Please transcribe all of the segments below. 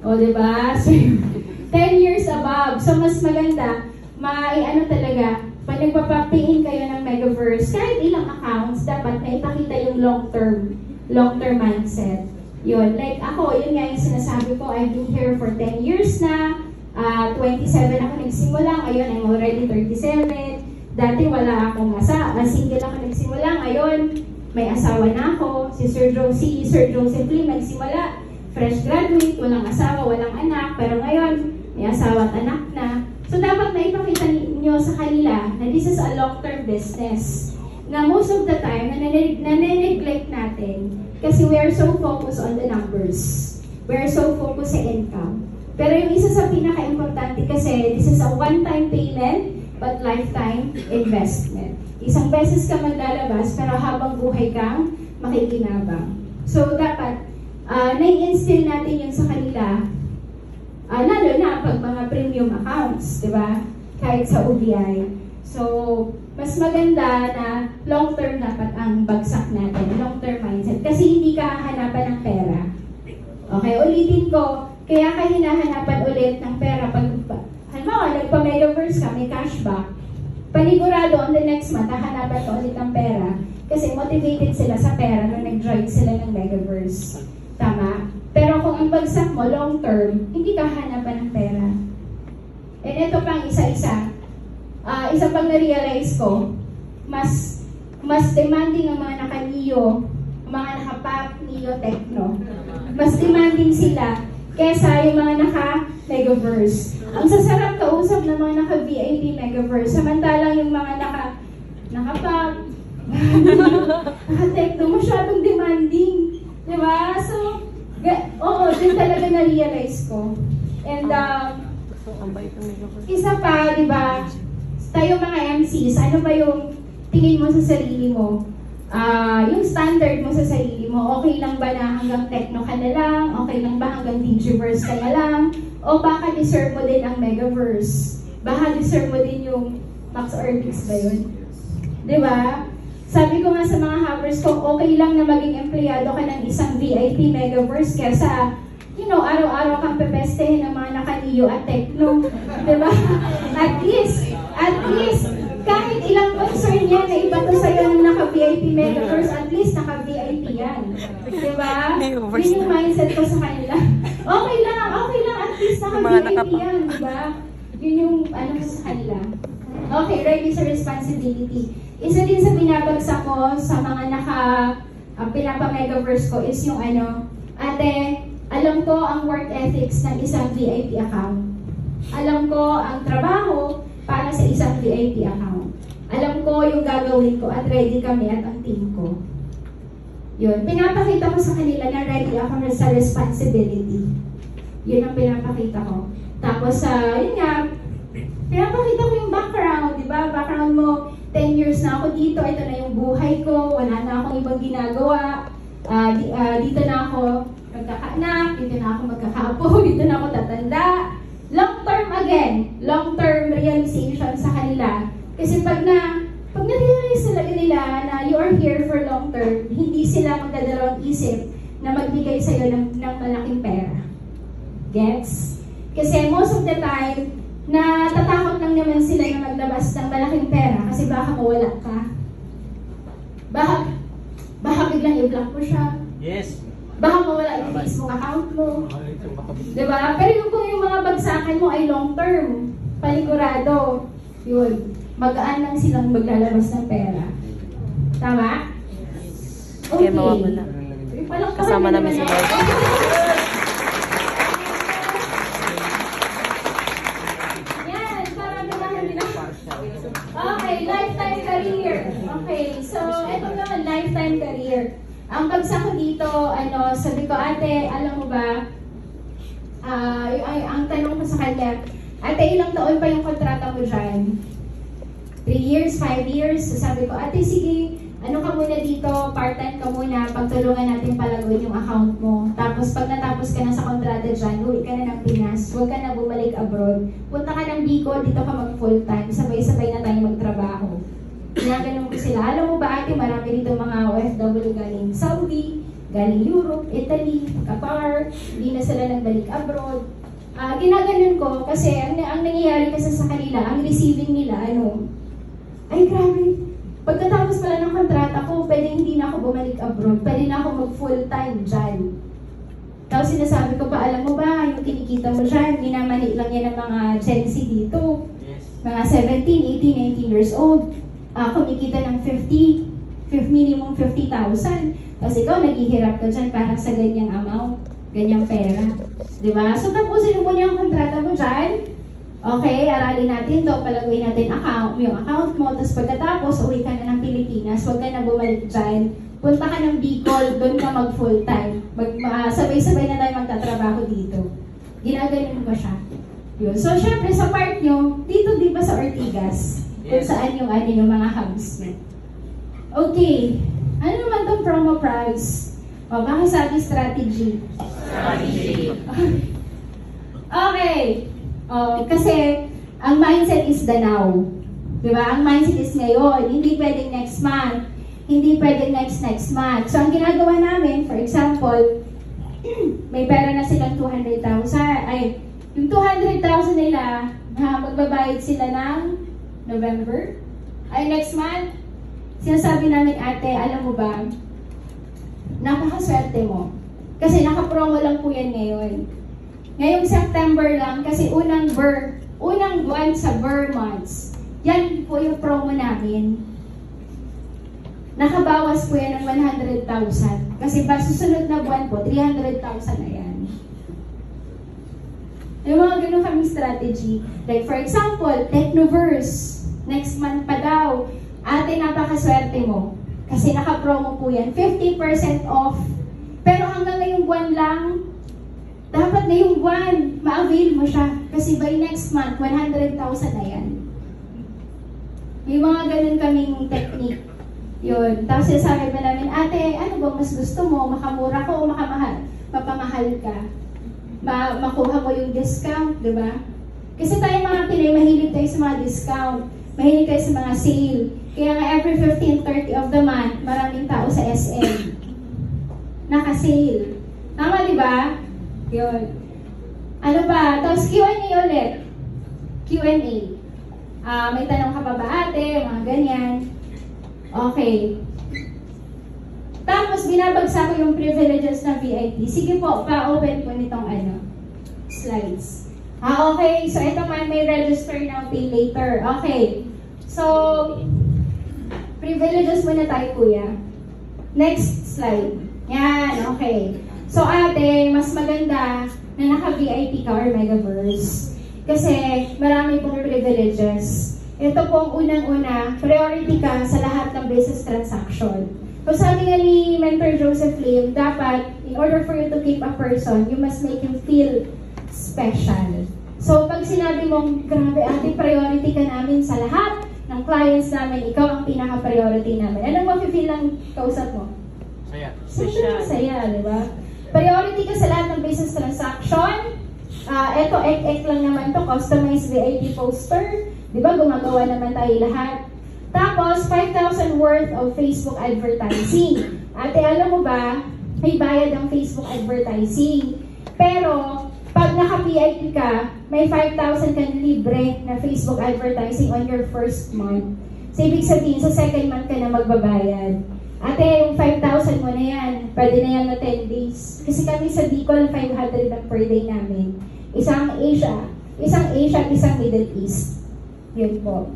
O, diba? So, 10 years above. So, mas maganda, ano talaga, pag nagpapapain kayo ng Megaverse, kahit ilang accounts, dapat na ipakita yung long-term mindset. Yun, like ako, yun nga yung sinasabi ko, I've been here for 10 years na, 27 ako nagsimula, ngayon I'm already 37. Dati wala akong single ako nagsimula, ngayon may asawa na ako, si Sir Joseph Lim nagsimula, fresh graduate, walang asawa, walang anak, pero ngayon may asawa at anak na. So dapat maipakita niyo sa kanila na this is a long-term business. Na most of the time, na-neglect natin kasi we are so focused on the numbers. We are so focused sa income. Pero yung isa sa pinaka-importante kasi, this is a one-time payment but lifetime investment. Isang beses ka maglalabas pero habang buhay kang makikinabang. So dapat, nai-instill natin yun sa kanila, lalo na pag mga premium accounts, di ba? Kahit sa UBI. So, mas maganda na long-term dapat ang bagsak natin, long-term mindset. Kasi hindi ka hahanapan ng pera. Okay, ulitin ko, kaya ka hinahanapan ulit ng pera pag, halimbawa, nagpa-Megaverse ka, may cashback. Panigurado, on the next month, hahanapan ka ulit ng pera. Kasi motivated sila sa pera nung nag-join sila ng Megaverse. Tama? Pero kung ang bagsak mo, long term, hindi ka hanapan ng pera. And ito pang isa-isa. Isa pang na-realize ko, mas demanding ang mga naka-Neo, mga naka-Pop, Neo, Techno. Mas demanding sila kesa yung mga naka-Megaverse. Ang sasarap kausap ng mga naka-VIP Megaverse, samantalang yung mga naka-Pop, naka-Techno, masyadong demanding. Diba? So, din talaga na-realize ko. And, isa pa, diba, tayo mga MCs, ano ba yung tingin mo sa sarili mo? Yung standard mo sa sarili mo, okay lang ba na hanggang techno ka na lang? Okay lang ba hanggang Digiverse ka na lang? O baka deserve mo din ang Megaverse? Baka deserve mo din yung Max Orbix ba yun? Diba? Sabi ko nga sa mga hoppers ko, okay lang na maging empleyado ka ng isang VIP Megaverse kesa, araw-araw kang pepestehin ng mga naka-Neo at Techno. Diba? At least, kahit ilang concern yan na iba to sa'yo ng naka-VIP Megaverse, at least naka-VIP yan. Diba? Yun yung mindset ko sa kanila. Okay lang, at least naka-VIP yan. Diba? Yun yung ko sa kanila. Okay, ready sa responsibility. Isa din sa binabagsak ko sa mga pinapa-Megaverse ko is yung ate, alam ko ang work ethics ng isang VIP account. Alam ko ang trabaho para sa isang VIP account. Alam ko yung gagawin ko at ready kami at ang team ko. Yun, pinapakita ko sa kanila na ready ako sa responsibility. Yun ang pinapakita ko. Tapos, yun nga, pinapakita ko yung background, di ba? Background mo, 10 years na ako dito, ito na yung buhay ko, wala na akong ibang ginagawa, dito na ako magkakaanak, dito na ako magkakaapo, dito na ako tatanda. Long term again, long term realization sa kanila. Kasi pag na-realize talaga nila na you are here for long term, hindi sila magdadalawang isip na magbigay sa'yo ng malaking pera. Gets? Kasi most of the time, natatakot lang naman sila na maglabas ng malaking pera kasi baka mawala ka. Baka biglang i-block mo siya. Yes. Baka mawala yung Facebook account mo. Diba? Pero kung yung mga bagsakan mo ay long term, panigurado, yun, magaan lang silang maglalabas ng pera. Tama? Okay. Kasama namin sa live. Okay, lifetime career. Okay, so ito naman, lifetime career. Ang bagsak ko dito, sabi ko, ate, alam mo ba, ang tanong ko sa kanya, ate, ilang taon pa yung kontrata mo dyan? 3 years, 5 years? So sabi ko, ate, sige, ka muna dito, part-time ka muna, pagtulungan natin palaguin yung account mo. Tapos pag natapos ka na sa kontrata dyan, uwi ka na ng Pinas, huwag ka na bumalik abroad. Punta ka ng Bicol, dito ka mag-full-time, sabay-sabay na tayo magtrabaho. Ginaganon ko sila. Alam mo ba ate, marami dito mga OFW galing Saudi, galing Europe, Italy, Qatar, hindi na sila nagbalik abroad. Ginaganon ko kasi ang nangyayari kasi sa kanila, ang receiving nila, ay grabe, pagkatapos pala ng kontrata ko, pwede hindi na ako bumalik abroad, pwede na ako mag full-time dyan. Tapos sinasabi ko pa, alam mo ba, yung kinikita mo dyan, minamani lang yan ng mga Gen Z dito. Mga 17, 18, 19 years old. Kumikita ng minimum 50,000. Tapos ikaw, naghihirap ka dyan para sa ganyang amount, ganyang pera. Diba? So tapusin mo niya ang kontrata mo dyan. Okay, aralin natin to, palaguin natin yung account mo. Tapos pagkatapos, uwi ka na ng Pilipinas, huwag ka na bumalik dyan. Punta ka ng Bicol, doon ka mag full-time. Sabay-sabay na tayo magtatrabaho dito. Ginaganon ko siya. Yun. So, syempre, sa part nyo, dito di ba sa Ortigas? Kung saan yung mga hubs nyo. Okay. Ano naman itong promo price? Bakit sabi strategy? Okay. Kasi, ang mindset is the now. Diba? Ang mindset is ngayon. Hindi pwedeng next month. Hindi pwedeng next month. So, ang ginagawa namin, for example, may pera na silang 200,000. Yung 200,000 nila, magbabayad sila ng November. Next month, sinasabi namin, ate, alam mo ba, napakaswerte mo. Kasi naka-promo lang po yan ngayon. Ngayong September lang, kasi unang buwan sa Burr months, yan po yung promo namin. Nakabawas po yan ng 100,000. Kasi ba susunod na buwan po, 300,000 na yan. Yung mga ganun kaming strategy. Like for example, Technoverse. Next month pa daw. Ate, napakaswerte mo. Kasi naka-promo po yan. 50% off. Pero hanggang ngayong buwan lang, dapat ngayong buwan, ma-avail mo siya. Kasi by next month, 100,000 na yan. May mga ganun kaming technique. Yun. Tapos sabi pa namin, ate, ano ba mas gusto mo? Makamura ko o makamahal? Mapamahal ka. Makuha mo yung discount, di ba? Kasi tayo mga Pinoy, mahilig tayo sa mga discount. Mahilig tayo sa mga sale. Kaya nga every 15, 30 of the month, maraming tao sa SM. Naka-sale. Tama, di ba? Yun. Ano ba? Tapos Q&A ulit. Q&A. May tanong ka pa ba ate? Mga ganyan. Okay. Tapos, binabagsak ko yung privileges na VIP. Sige po, pa-open po nitong slides. Okay. So, ito man, may register now, pay later. Okay. So, privileges muna tayo, kuya. Next slide. Yan, okay. So, ate, mas maganda na naka-VIP ka or Megaverse. Kasi, marami pong privileges. Ito po ang unang-una, priority ka sa lahat ng business transaction. So sabi nga ni Mentor Joseph Lim, dapat, in order for you to keep a person, you must make him feel special. So pag sinabi mong, grabe ate, priority ka namin sa lahat ng clients namin, ikaw ang pinaka-priority namin. Anong mafe-feel ng kausap mo? Saya. Saya, di ba? Priority ka sa lahat ng business transaction. Ito, ek lang naman to, customized VIP poster. Di ba, gumagawa naman tayo lahat. Tapos, 5,000 worth of Facebook advertising. Ate, alam mo ba, may bayad ang Facebook advertising. Pero, pag naka-PIP ka, may 5,000 kang libre na Facebook advertising on your first month. So, ibig sabihin, sa second month ka na magbabayad. Ate, yung 5,000 mo na yan, pwede na yan na 10 days. Kasi kami sa Bicol, 500 ang per day namin. Isang Asia at isang Middle East. Yun po.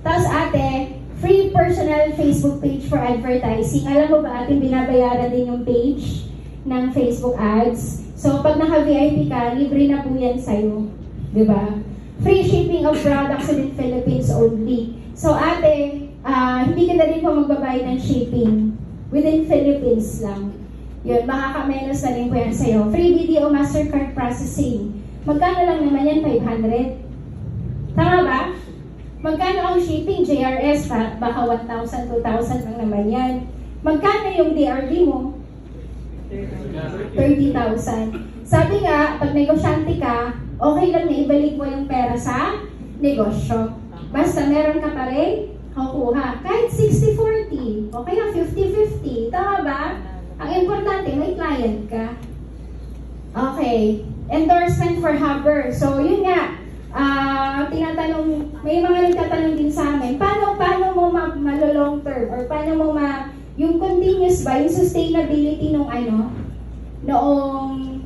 Tapos ate, free personal Facebook page for advertising. Alam mo ba ate, binabayaran din yung page ng Facebook ads. So pag naka-VIP ka, libre na po yan sa'yo. Diba? Free shipping of products within Philippines only. So ate, hindi ka na rin po magbabayad ng shipping. Within Philippines lang. Yun, makakamenos na rin po yan sa'yo. Free video MasterCard processing. Magkano lang naman yan? 500? Tama ba? Magkano ang shipping? JRS, baka 1,000, 2,000 lang naman yan. Magkano yung DRD mo? 30,000. Sabi nga, pag negosyante ka, okay lang na ibalik mo yung pera sa negosyo. Basta meron ka pa rin kukuha. Kahit 60-40, o kaya 50-50. Tama ba? Ang importante, may client ka. Okay. Endorsement for Hubber. So, yun nga. Tinatanong, may mga nagtatanong din sa amin, paano mo malo-long term? Or paano mo yung continuous ba, yung sustainability nung noong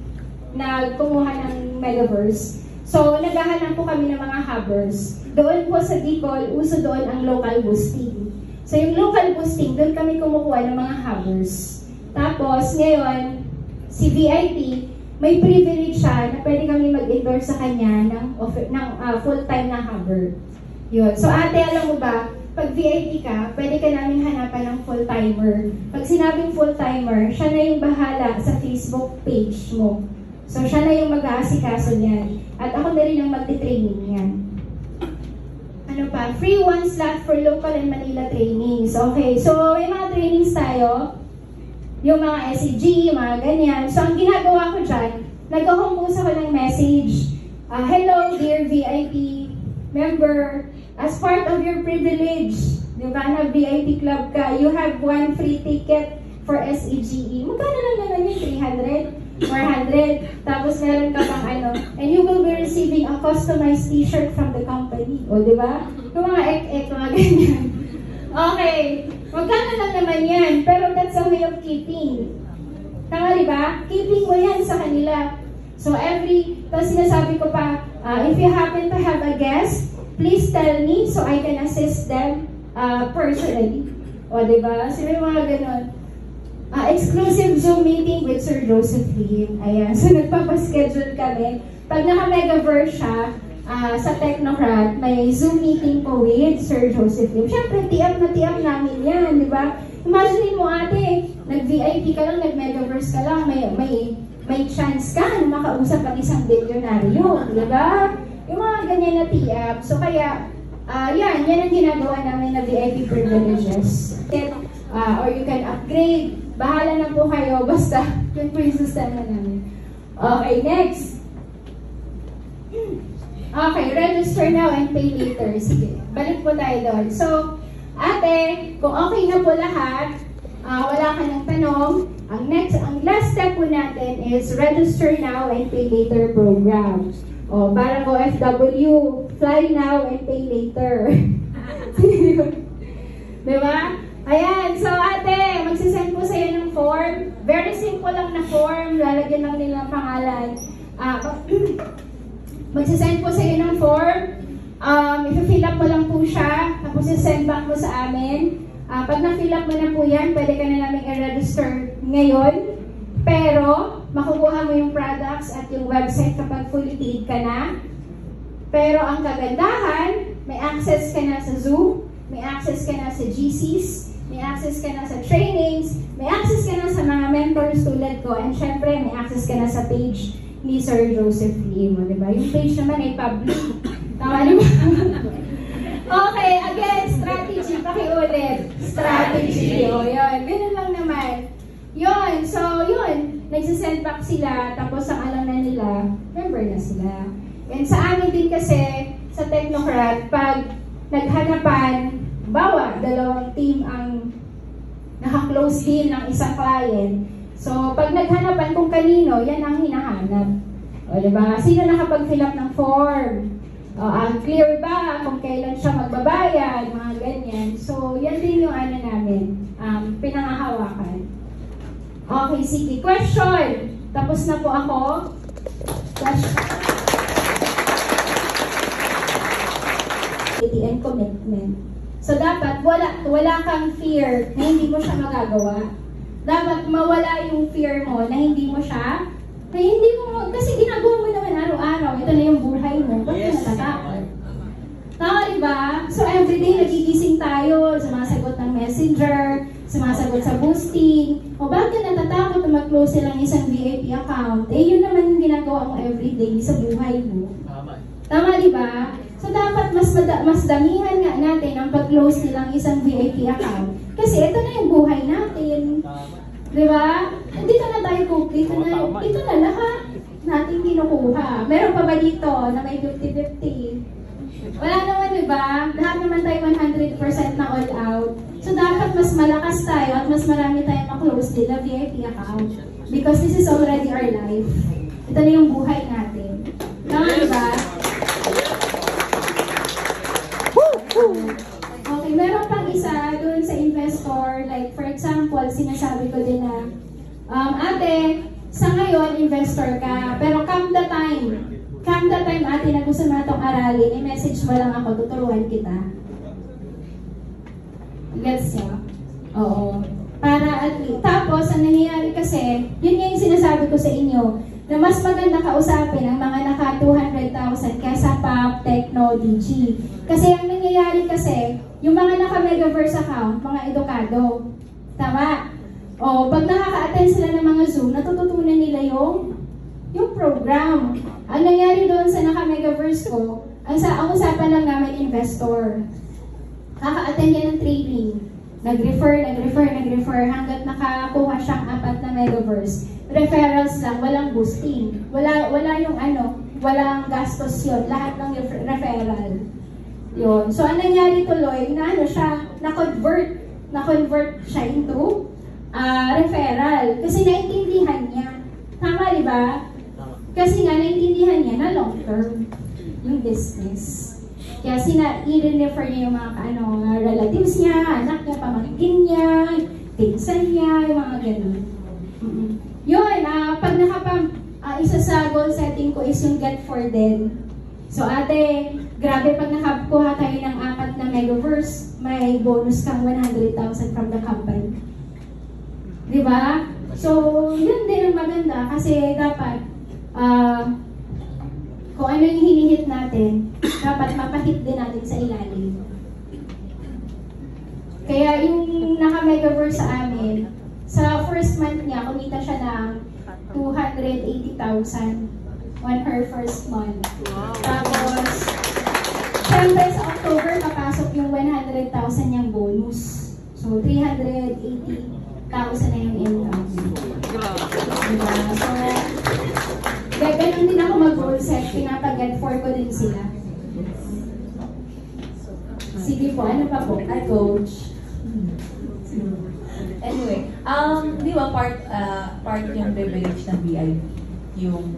nagkumuha ng Megaverse. So, naghahanap po kami ng mga Hubbers. Doon po sa Bicol, uso doon ang local boosting. So, yung local boosting, doon kami kumukuha ng mga Hubbers. Tapos, ngayon, si VIP, may privilege siya na pwede kami mag-endorse sa kanya ng full-time na Hubber. Yun. So, ate, alam mo ba, pag VIP ka, pwede ka namin hanapan ng full-timer. Pag sinabing full-timer, siya na yung bahala sa Facebook page mo. So, siya na yung mag-aasikaso niyan. At ako na rin ang magti-training niyan. Ano pa? Free one slot for local and Manila trainings. Okay, so may mga trainings tayo. Yung mga SEG, mga ganyan. So, ang ginagawa ko dyan, nag-compose ako ng message. Hello, dear VIP member. As part of your privilege, di ba, na VIP club ka, you have one free ticket for SEGE. Magkano lang naman yun? 300? 400? Tapos meron ka pang and you will be receiving a customized t-shirt from the company. O, di ba? Yung mga ek-ek, mga ganyan. Okay. Magkano lang naman yan, pero that's a way of keeping. Tama, di ba? Keeping mo yan sa kanila. So, tapos sinasabi ko pa, if you happen to have a guest, please tell me so I can assist them personally. O, di ba? So, may mga ganun. Exclusive Zoom meeting with Sir Joseph Lim. Ayan. So, nagpapaschedule kami. Pag naka-megaverse siya, sa Technocrat, may Zoom meeting po with Sir Joseph Lim. Siyempre, tiap na tiap namin yan, di ba? Imagine mo, ate, nag-VIP ka lang, nag-megaverse ka lang, may chance ka na makausap ang isang bilyonaryo, di ba? Yung mga ganyan na tiap. So, kaya, yan ang ginagawa namin na VIP privileges. Or you can upgrade. Bahala na po kayo, basta yun po yung sistema namin. Okay, next. Okay, register now and pay later. Sige, balik po tayo doon. So, ate, kung okay na po lahat, wala ka ng tanong, ang last step po natin is register now and pay later program. O, parang OFW, fly now and pay later. Diba? Ayan, so ate, magsisend po sa'yo ng form. Very simple lang na form, lalagyan lang nila ang pangalan. Magsisend po sa'yo ng form. I-fill up mo lang po siya, tapos i-send back mo sa amin. Pag na-fill up mo na po yan, pwede ka na namin i-register ngayon. Pero, makukuha mo yung products at yung website kapag fully paid ka na. Pero ang kagandahan, may access ka na sa Zoom, may access ka na sa GCs, may access ka na sa trainings, may access ka na sa mga mentors tulad ko, and syempre, may access ka na sa page ni Sir Joseph Lim, diba? Yung page naman ay public. Tama naman. Okay, again, strategy. Pakiulit. Strategy. O, yun. Ganun lang naman. Yun. So, yun. Nagsisend back sila, tapos ang alam na nila, member na sila. And sa amin din kasi, sa Technocrat, pag naghanapan, bawa, dalawang team ang naka-close deal ng isang client. So, pag naghanapan kung kanino, yan ang hinahanap. O, diba? Sino nakapag-fill up ng form? Clear ba kung kailan siya magbabayad? Mga ganyan. So, yan din yung namin, pinangahawakan. Okay, sige. Question. Tapos na po ako. Question. And commitment. So, dapat wala kang fear na hindi mo siya magagawa. Dapat mawala yung fear mo na hindi mo siya, na hindi mo, kasi ginagawa mo naman araw-araw, ito na yung buhay mo, ba't yes, ka natatakot? Tama, diba? So, everyday nagigising tayo sa mga sagot ng messenger, sa mga sagot sa boosting, o bakit ka natatakot na mag-close silang isang VIP account? Eh, yun naman yung ginagawa mo everyday sa buhay mo. Tama, diba? So, dapat mas damihan nga natin ang pag-close nilang isang VIP account. Kasi ito na yung buhay natin. Diba? Dito na tayo complete. Dito na lahat natin kinukuha. Meron pa ba dito na may 50-50? Wala naman, diba? Lahat naman naman tayo 100% na all out. So dapat mas malakas tayo at mas marami tayong ma-close din na VIP account. Because this is already our life. Ito na yung buhay natin. Tama ba? Okay, meron pang isa doon sa investor. Like for example, sinasabi ko din na, ate, sa ngayon, investor ka, pero come the time ate na gusto na itong aralin, i-message mo lang ako, tuturuan kita. Gets niyo? Oo. Para at least. Tapos, ang nangyayari kasi, yun nga yung sinasabi ko sa inyo, na mas maganda kausapin ang mga naka 200,000 kaysa PAP, Techno, DG. Kasi ang nangyayari kasi, yung mga naka Megaverse account, mga edukado. Tama? O, pag nakaka-attend sila ng mga Zoom, natututunan nila yung program. Ang nangyari doon sa naka-Megaverse ko, ang usapan lang namin investor. Kaka-attend yan ng training. Nag-refer hanggat nakakuha siyang 4 na Megaverse. Referrals lang, walang boosting. Wala yung walang gastos yun. Lahat ng referral. Yun. So, ang nangyari tuloy, na-convert siya into referral. Kasi naintindihan niya. Tama, di ba? Kasi nga, naintindihan niya na long term yung business. Kaya i-refer niya yung mga relatives niya, anak niya, pamangkin niya, pinsan niya, yung mga ganun. Yun, pag isa sa goal setting ko is yung get for them. So ate, grabe pag nakakuha tayo ng 4 na Megaverse, may bonus kang 100,000 from the company. Diba? So, yun din ang maganda kasi dapat kung ano yung hinihit natin, dapat mapahit din natin sa ilalim. Kaya yung naka-Megaverse sa amin, sa first month niya, kumita siya ng 280,000 on her first month. Wow. Tapos, syempre sa October, papasok yung 100,000 niyang bonus. So, 380,000 na yung income. Diba? So, ganun din ako mag-goal set, pinapag-get for ko din sila. Sige po, ano pa po? Coach. Anyway, di ba part yung privilege ng VIP, yung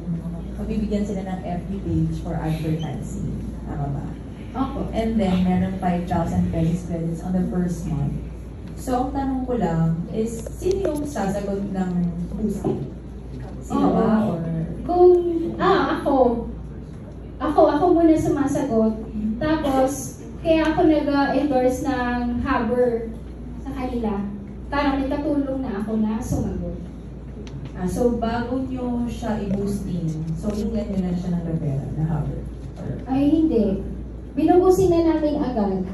mabibigyan sila ng FB page for advertising. Tama ba? Okay. And then, meron 5,000 credits on the first month. So, ang tanong ko lang is, sino yung sasagot ng boosting? Sino ba? Or... Ako muna sumasagot. Tapos, kaya ako nag-endorse ng Haber sa kanila. Parang nagkatulong na ako na sumagot. So, bago nyo siya i-boosting, so hinggan nyo na siya ng referral na Haber? Ay, hindi. Binubusin na namin agad.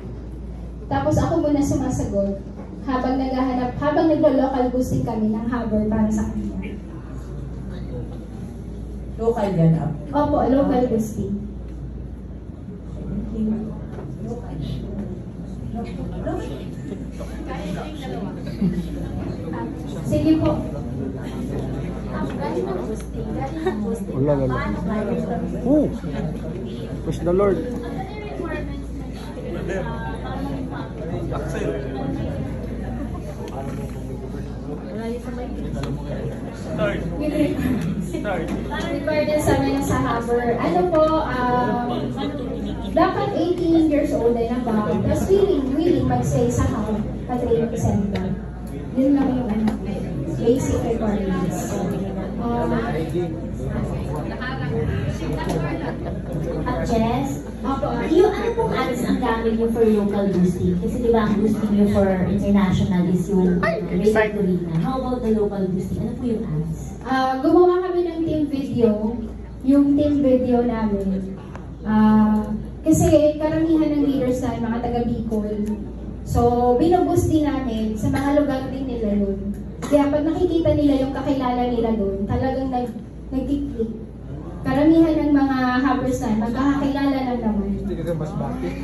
Tapos ako muna sumasagot habang naglo-local boosting kami ng Haber para sa kanila. Local yan up? Opo, local boosting. Sige po. Wala. Oh! Praise the Lord. Start. Regarding sa mga sa Haber, ano po, dapat 18 years old ay nabang, tapos willing mag-stay sa training center. Yun lang yung basic requirements. At Jess, yung ano pong ads ang gamit niyo for local boosting? Kasi di ba ang boosting niyo for international is yung Rated Corina. How about the local boosting? Ano po yung ads? Gumawa kami ng team video. Yung team video namin. Kasi karamihan ng leaders na mga taga Bicol. So, binuboost din namin sa mga lugar din nila yun. Kaya pag nakikita nila yung kakilala nila doon, talagang nag-click. Karamihan ng mga Habers na magkakakilala lang naman. Hindi ka mas bakit.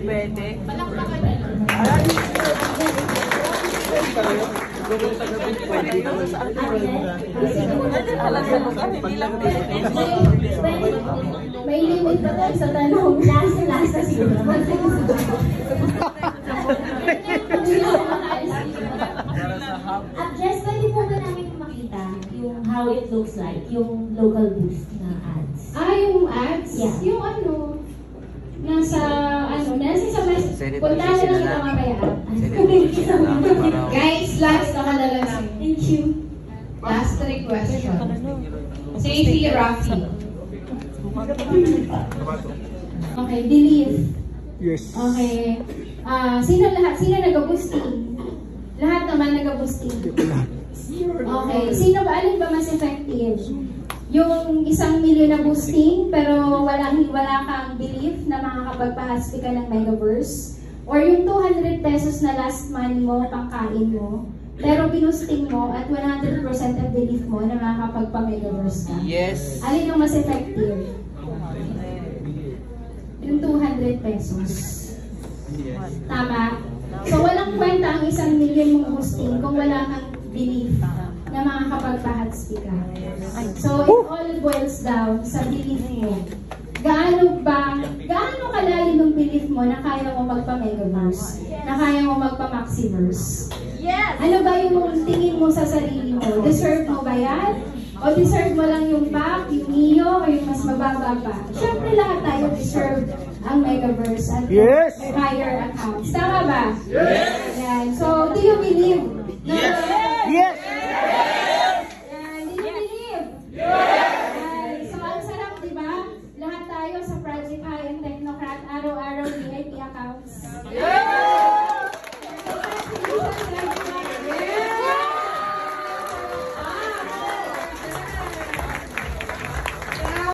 Pwede. Palakpakan nila. May limit na tayo sa tanong. Last na siguro. Jess, pwede po ba namin makita yung how it looks like, yung local boost na ads? Yung ads? Yeah. Yung nasa sa mes. Punta na lang kita mamaya. Guys, last na lang. Thank you. Last question. Safety Rafi. Okay, believe. Yes. Okay. Sino nag-boosting? Lahat naman nag-boosting. Okay. Sino ba? Alin ba mas effective? Yung 1 million na boosting pero wala kang belief na makakapagpahaspi ka ng Megaverse? Or yung 200 pesos na last money mo, pangkain mo, pero binusting mo at 100% of belief mo na makakapagpa-Megaverse ka? Yes. Alin yung mas effective? Yung 200 pesos. Tama? So, walang kwenta ang 1 million mong boosting kung wala kang belief na makakapagpahatspi ka. So, it all boils down sa belief mo. Gaano kalalim yung belief mo na kaya mo magpa-Megaverse? Na kaya mo magpa-Maxiverse? Yes! Ano ba yung tingin mo sa sarili mo? Deserve mo ba yan? O deserve mo lang yung back, yung Neo, o yung mas mababa pa? Siyempre lahat tayo deserve ang Megaverse at Yes! higher accounts. Tama ba? Yes! Yan. So, do you believe na